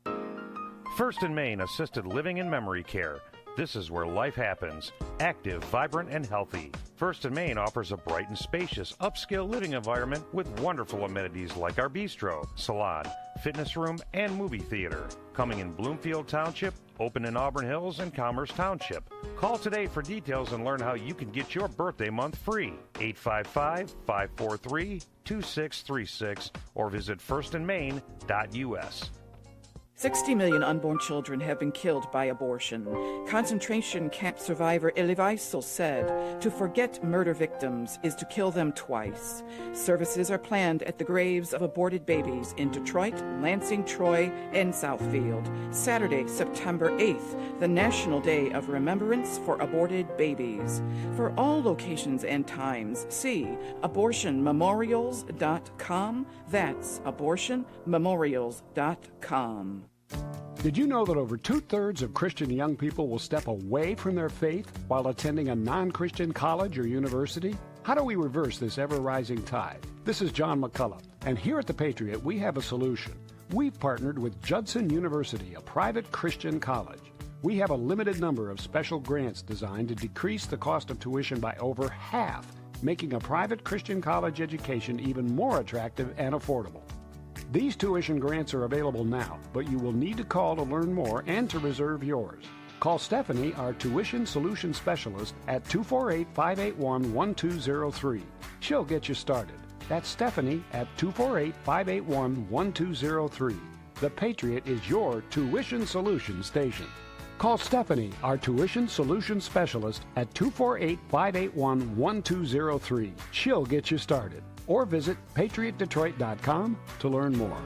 First in Maine Assisted Living and Memory Care. This is where life happens. Active, vibrant, and healthy. First in Maine offers a bright and spacious, upscale living environment with wonderful amenities like our bistro, salon, fitness room, and movie theater. Coming in Bloomfield Township, open in Auburn Hills, and Commerce Township. Call today for details and learn how you can get your birthday month free. 855-543-2636 or visit firstinmaine.us. 60 million unborn children have been killed by abortion. Concentration camp survivor Elie Wiesel said, "To forget murder victims is to kill them twice." Services are planned at the graves of aborted babies in Detroit, Lansing, Troy, and Southfield. Saturday, September 8th, the National Day of Remembrance for Aborted Babies. For all locations and times, see abortionmemorials.com. That's abortionmemorials.com. Did you know that over 2/3 of Christian young people will step away from their faith while attending a non-Christian college or university? How do we reverse this ever-rising tide? This is John McCullough, and here at The Patriot, we have a solution. We've partnered with Judson University, a private Christian college. We have a limited number of special grants designed to decrease the cost of tuition by over half, making a private Christian college education even more attractive and affordable. These tuition grants are available now, but you will need to call to learn more and to reserve yours. Call Stephanie, our tuition solution specialist, at 248-581-1203. She'll get you started. That's Stephanie at 248-581-1203. The Patriot is your tuition solution station. Call Stephanie, our tuition solution specialist, at 248-581-1203. She'll get you started. Or visit patriotdetroit.com to learn more.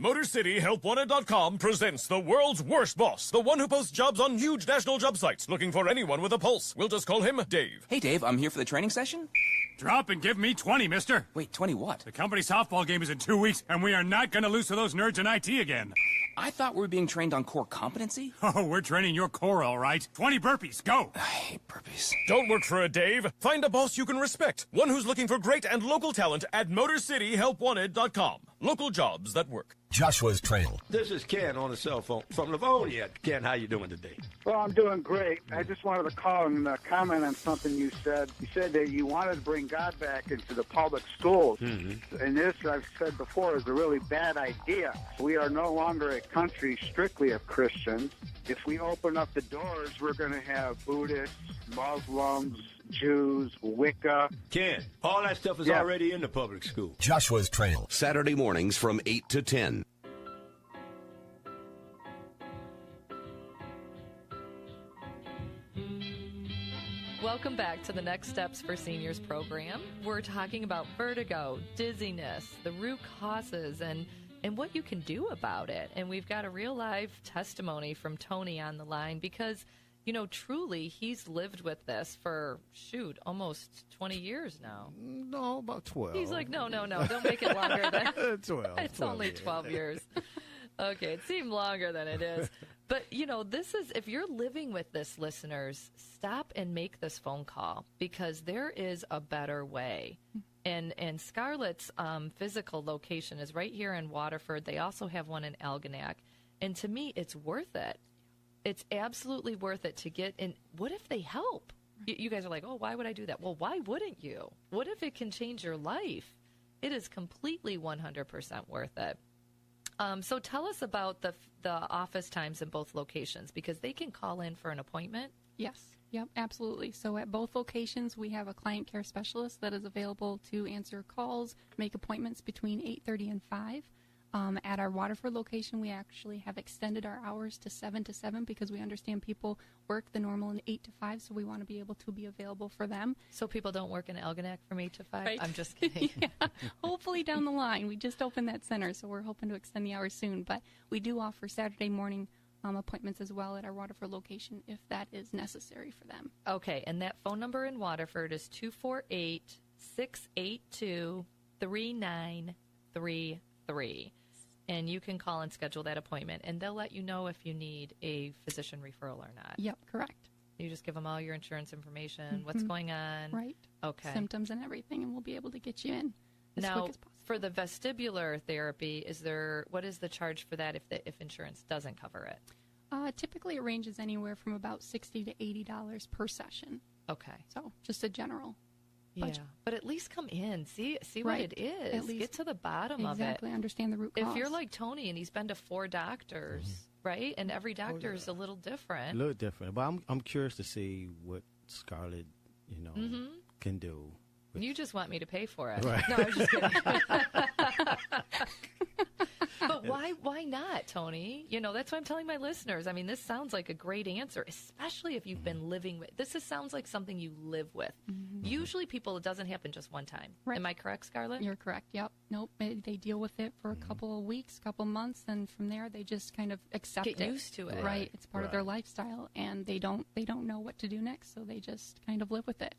MotorCityHelpWanted.com presents the world's worst boss, the one who posts jobs on huge national job sites looking for anyone with a pulse. We'll just call him Dave. Hey, Dave, I'm here for the training session. Drop and give me 20, mister. Wait, 20 what? The company softball game is in 2 weeks, and we are not going to lose to those nerds in IT again. I thought we were being trained on core competency. Oh, we're training your core, all right. 20 burpees, go. I hate burpees. Don't work for a Dave. Find a boss you can respect. One who's looking for great and local talent at MotorCityHelpWanted.com. Local jobs that work. Joshua's Trail. This is Ken on the cell phone from Livonia. Ken, how you doing today? Well, I'm doing great. I just wanted to call and comment on something you said. You said that you wanted to bring God back into the public schools. Mm-hmm. And this, I've said before, is a really bad idea. We are no longer a country strictly of Christians. If we open up the doors, we're going to have Buddhists, Muslims, Jews, Wicca. Ken, all that stuff is already in the public school. Joshua's Trail, Saturday mornings from 8 to 10. Welcome back to the Next Steps for Seniors program. We're talking about vertigo, dizziness, the root causes, and what you can do about it. And we've got a real live testimony from Tony on the line because, you know, truly, he's lived with this for, almost 20 years now. No, about 12. He's like, no, don't make it longer than 12. It's only 12 years. Okay, it seemed longer than it is. But, you know, this is, if you're living with this, listeners, stop and make this phone call because there is a better way. And Scarlett's physical location is right here in Waterford. They also have one in Algonac. And to me, it's worth it. It's absolutely worth it to get in. What if they help? You guys are like, oh, why would I do that? Well, why wouldn't you? What if it can change your life? It is completely 100% worth it. So tell us about the office times in both locations because they can call in for an appointment. Yes. Yep, absolutely. So at both locations, we have a client care specialist that is available to answer calls, make appointments between 8:30 and 5. At our Waterford location, we actually have extended our hours to 7 to 7 because we understand people work the normal in 8 to 5, so we want to be able to be available for them. So people don't work in Algonac from 8 to 5? Right. I'm just kidding. Yeah. Hopefully down the line. We just opened that center, so we're hoping to extend the hours soon. But we do offer Saturday morning appointments as well at our Waterford location if that is necessary for them. Okay, and that phone number in Waterford is 248-682-3933. And you can call and schedule that appointment, and they'll let you know if you need a physician referral or not. Yep, correct. You just give them all your insurance information, what's going on. Right. Okay. Symptoms and everything, and we'll be able to get you in as now, quick as possible. For the vestibular therapy, what is the charge for that if insurance doesn't cover it? Typically, it ranges anywhere from about $60 to $80 per session. Okay. So just a general. Yeah, but at least come in, see what it is. At least get to the bottom of it. Exactly, understand the root cause. If you're like Tony and he's been to 4 doctors, right? And every doctor is a little different. A little different, but I'm curious to see what Scarlett, can do. You just want me to pay for it. Right. No, I was just kidding. But why not, Tony? You know, that's what I'm telling my listeners. I mean, this sounds like a great answer, especially if you've been living with. Sounds like something you live with. Mm-hmm. Usually it doesn't happen just one time. Right. Am I correct, Scarlett? You're correct, yep. Nope, they deal with it for a couple of weeks, couple months, and from there they just kind of accept it. Get used to it. Right, it's part of their lifestyle, and they don't know what to do next, so they just kind of live with it.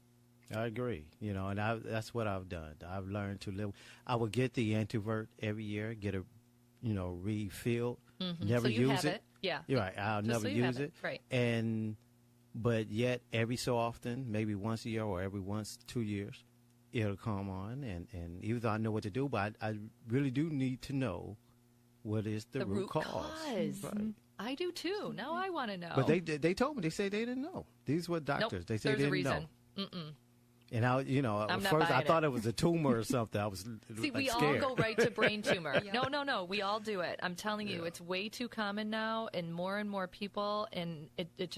I agree, and that's what I've done. I've learned to live. I would get the Antivert every year, get a, refilled, never so you use have it. Yeah. You're right. I'll just never so you use have it. Right. But yet every so often, maybe once a year or every 2 years, it'll come on. And even though I know what to do, but I really do need to know what is the root cause. Right. I do too. Now I want to know. But they told me, they say they didn't know. These were doctors. Nope, they say they didn't know. Mm-mm. And at first I thought it was a tumor or something. I was See, we scared. all go right to brain tumor. No. We all do it. I'm telling you, it's way too common now, and more people, and it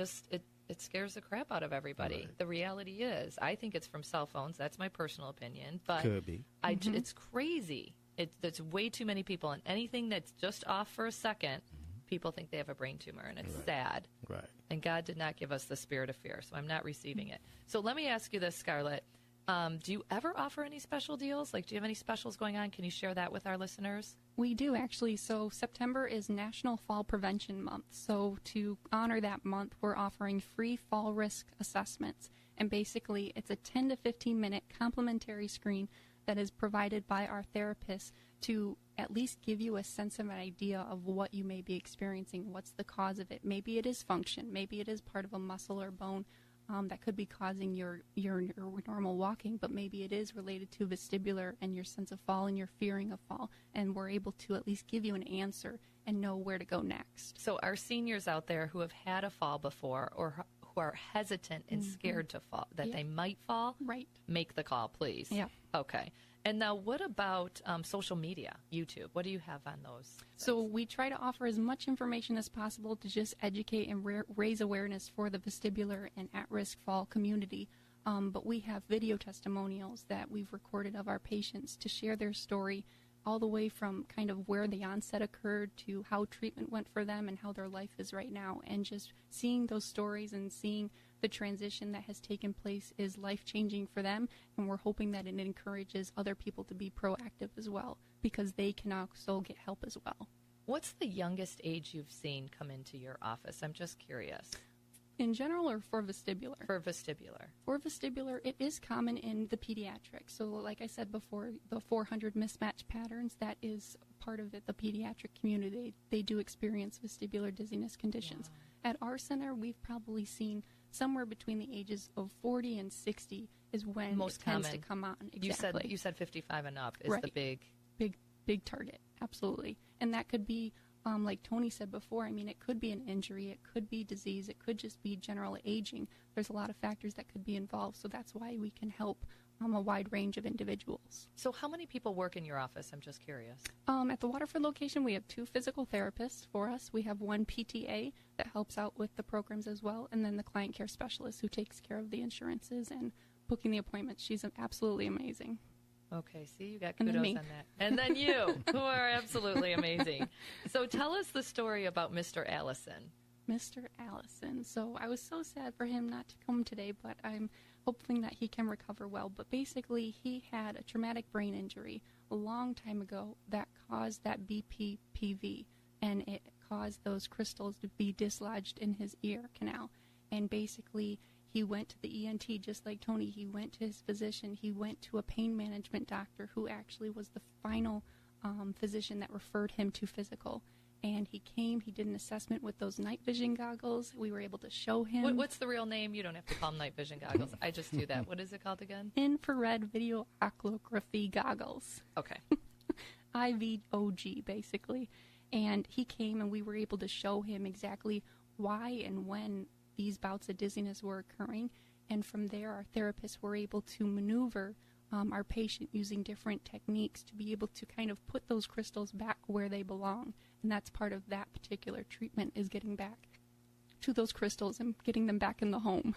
scares the crap out of everybody. Right. The reality is, I think it's from cell phones. That's my personal opinion. But could be. It's crazy. It's way too many people, and anything that's just off for a second, people think they have a brain tumor, and it's sad. Right. And God did not give us the spirit of fear, so I'm not receiving it. So let me ask you this, Scarlett. Do you ever offer any special deals? Like, do you have any specials going on? Can you share that with our listeners? We do, actually. So September is National Fall Prevention Month. So to honor that month, we're offering free fall risk assessments. And basically, it's a 10 to 15-minute complimentary screen that is provided by our therapists to at least give you a sense of an idea of what you may be experiencing, what's the cause of it. Maybe it is function. Maybe it is part of a muscle or bone that could be causing your normal walking, but maybe it is related to vestibular and your sense of fall and your fearing of fall, and we're able to at least give you an answer and know where to go next. So our seniors out there who have had a fall before or who are hesitant and scared to fall, that they might fall, make the call, please. Yeah. Okay. And now what about social media, YouTube? What do you have on those? So we try to offer as much information as possible to just educate and raise awareness for the vestibular and at-risk fall community. But we have video testimonials that we've recorded of our patients to share their story all the way from kind of where the onset occurred to how treatment went for them and how their life is right now. And just seeing those stories and seeing the transition that has taken place is life-changing for them, and we're hoping that it encourages other people to be proactive as well, because they can also get help as well. What's the youngest age you've seen come into your office? I'm just curious. In general or for vestibular? For vestibular. For vestibular, it is common in the pediatrics. So like I said before, the 400 mismatch patterns, that is part of it. The pediatric community, they do experience vestibular dizziness conditions. Wow. At our center, we've probably seen somewhere between the ages of 40 and 60 is when most it tends common to come on. Exactly. You said 55 and up is right. the big target. Absolutely. And that could be, like Tony said before, I mean, it could be an injury, it could be disease, it could just be general aging. There's a lot of factors that could be involved, so that's why we can help a wide range of individuals. So how many people work in your office? I'm just curious. At the Waterford location, we have 2 physical therapists for us. We have 1 PTA that helps out with the programs as well, and then the client care specialist who takes care of the insurances and booking the appointments. She's absolutely amazing. Okay, see, you got kudos on that. And then you, who are absolutely amazing. So tell us the story about Mr. Allison. Mr. Allison. So I was so sad for him not to come today, but I'm hoping that he can recover well. But basically, he had a traumatic brain injury a long time ago that caused that BPPV, and it caused those crystals to be dislodged in his ear canal. And basically, he went to the ENT just like Tony. He went to his physician. He went to a pain management doctor who actually was the final physician that referred him to physical. And he came, he did an assessment with those night vision goggles. We were able to show him. What's the real name? You don't have to call them night vision goggles. I just do that. What is it called again? Infrared video occulography goggles. Okay. IVOG, basically. And he came and we were able to show him exactly why and when these bouts of dizziness were occurring. And from there, our therapists were able to maneuver our patient using different techniques to be able to kind of put those crystals back where they belong. And that's part of that particular treatment, is getting back to those crystals and getting them back in the home.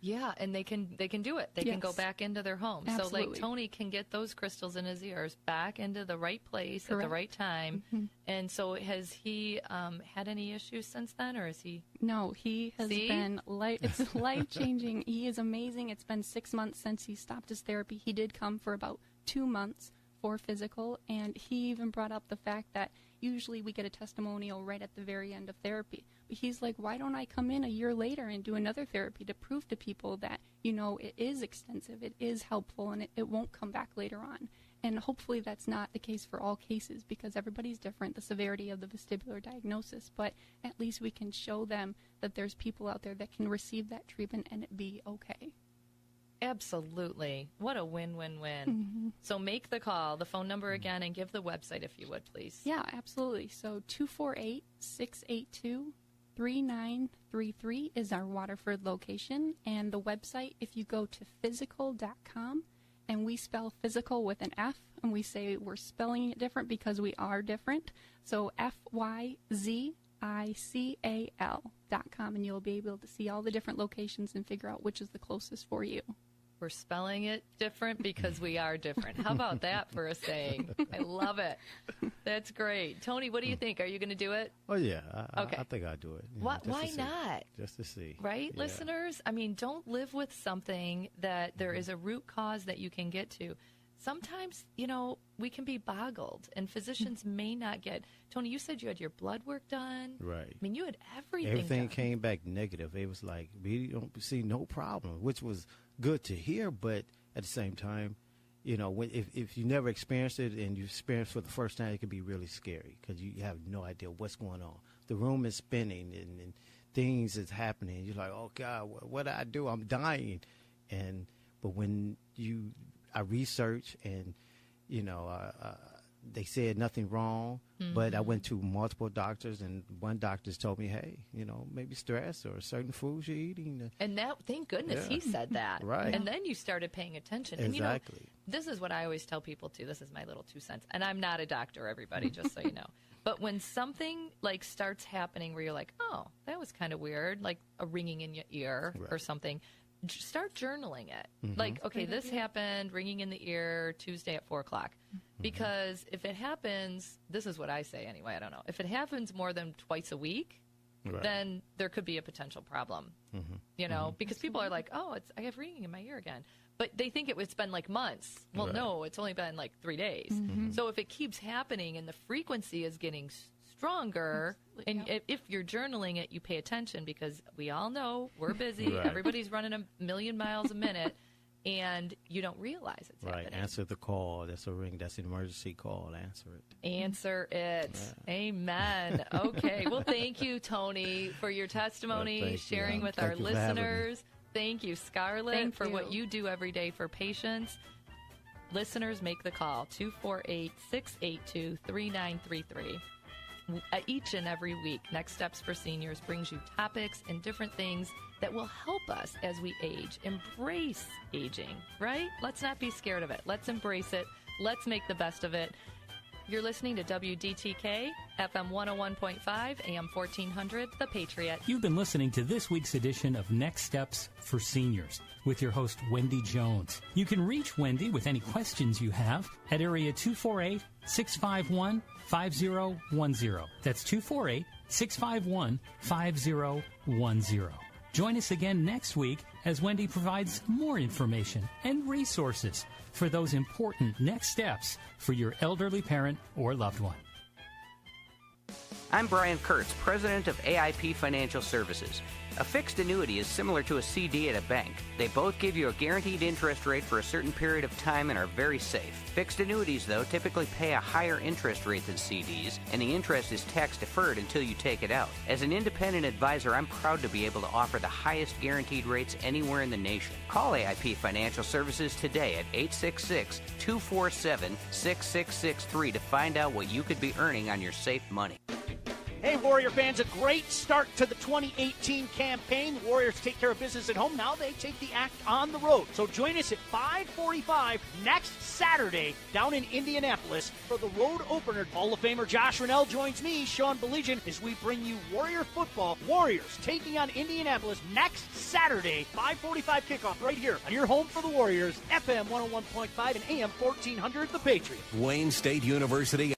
Yeah, and they can do it. They can go back into their home. Absolutely. So like Tony can get those crystals in his ears back into the right place at the right time. Mm-hmm. And so has he had any issues since then, or is he? No, he has been it's life-changing. He is amazing. It's been 6 months since he stopped his therapy. He did come for about 2 months for physical, and he even brought up the fact that usually we get a testimonial right at the very end of therapy. But he's like, why don't I come in a year later and do another therapy to prove to people that, you know, it is extensive, it is helpful, and it won't come back later on. And hopefully that's not the case for all cases, because everybody's different, the severity of the vestibular diagnosis. But at least we can show them that there's people out there that can receive that treatment and it be okay. Absolutely. What a win-win-win. Mm-hmm. So make the call, the phone number again, and give the website if you would, please. Yeah, absolutely. So 248-682-3933 is our Waterford location. And the website, if you go to physical.com, and we spell physical with an F, and we say we're spelling it different because we are different. So FYZICAL.com, and you'll be able to see all the different locations and figure out which is the closest for you. We're spelling it different because we are different. How about that for a saying? I love it. That's great. Tony, what do you think? Are you going to do it? Oh, yeah. Okay. I think I'll do it. Why not? Just to see. Right, Yeah. listeners? I mean, don't live with something that there is a root cause that you can get to. Sometimes, we can be boggled, and physicians may not get. Tony, you said you had your blood work done. Right. I mean, you had everything Everything done. came back negative. It was like, we don't see no problem, which was good to hear, but at the same time, if you never experienced it and you experience it for the first time, it can be really scary because you have no idea what's going on. The room is spinning and things is happening. You're like, oh, God, what do I do? I'm dying. But when I researched and, they said nothing wrong, but I went to multiple doctors, and one doctor told me, hey, maybe stress or certain foods you're eating. And that, thank goodness he said that. Right. And then you started paying attention. Exactly. And, this is what I always tell people, too. This is my little 2 cents. And I'm not a doctor, everybody, just so you know. But when something, starts happening where you're like, oh, that was kind of weird, like a ringing in your ear or something, start journaling it. Like, okay, this happened, ringing in the ear, Tuesday at 4 o'clock. Because if it happens, this is what I say anyway, I don't know. If it happens more than twice a week, then there could be a potential problem, because people are like, oh, I have ringing in my ear again. But they think it's been like months. Well, no, it's only been like 3 days. So if it keeps happening and the frequency is getting stronger, and if you're journaling it, you pay attention, because we all know we're busy. Everybody's running a million miles a minute, and you don't realize it's happening. Answer the call. That's a ring. That's an emergency call. Answer it. Answer it. Amen. Okay. Well, thank you, Tony, for your testimony, sharing with our listeners. Thank you, Scarlett, for what you do every day for patients. Listeners, make the call, 248-682-3933. Each and every week, Next Steps for Seniors brings you topics and different things that will help us as we age. Embrace aging, right? Let's not be scared of it. Let's embrace it. Let's make the best of it. You're listening to WDTK, FM 101.5, AM 1400, The Patriot. You've been listening to this week's edition of Next Steps for Seniors with your host, Wendy Jones. You can reach Wendy with any questions you have at area 248-651-5010. That's 248-651-5010. Join us again next week as Wendy provides more information and resources for those important next steps for your elderly parent or loved one. I'm Brian Kurtz, president of AIP Financial Services. A fixed annuity is similar to a CD at a bank. They both give you a guaranteed interest rate for a certain period of time and are very safe. Fixed annuities, though, typically pay a higher interest rate than CDs, and the interest is tax-deferred until you take it out. As an independent advisor, I'm proud to be able to offer the highest guaranteed rates anywhere in the nation. Call AIP Financial Services today at 866-247-6663 to find out what you could be earning on your safe money. Hey, Warrior fans, a great start to the 2018 campaign. The Warriors take care of business at home. Now they take the act on the road. So join us at 5:45 next Saturday down in Indianapolis for the road opener. Hall of Famer Josh Rennell joins me, Sean Belegian, as we bring you Warrior football. Warriors taking on Indianapolis next Saturday, 5:45 kickoff right here on your home for the Warriors, FM 101.5 and AM 1400, The Patriot. Wayne State University.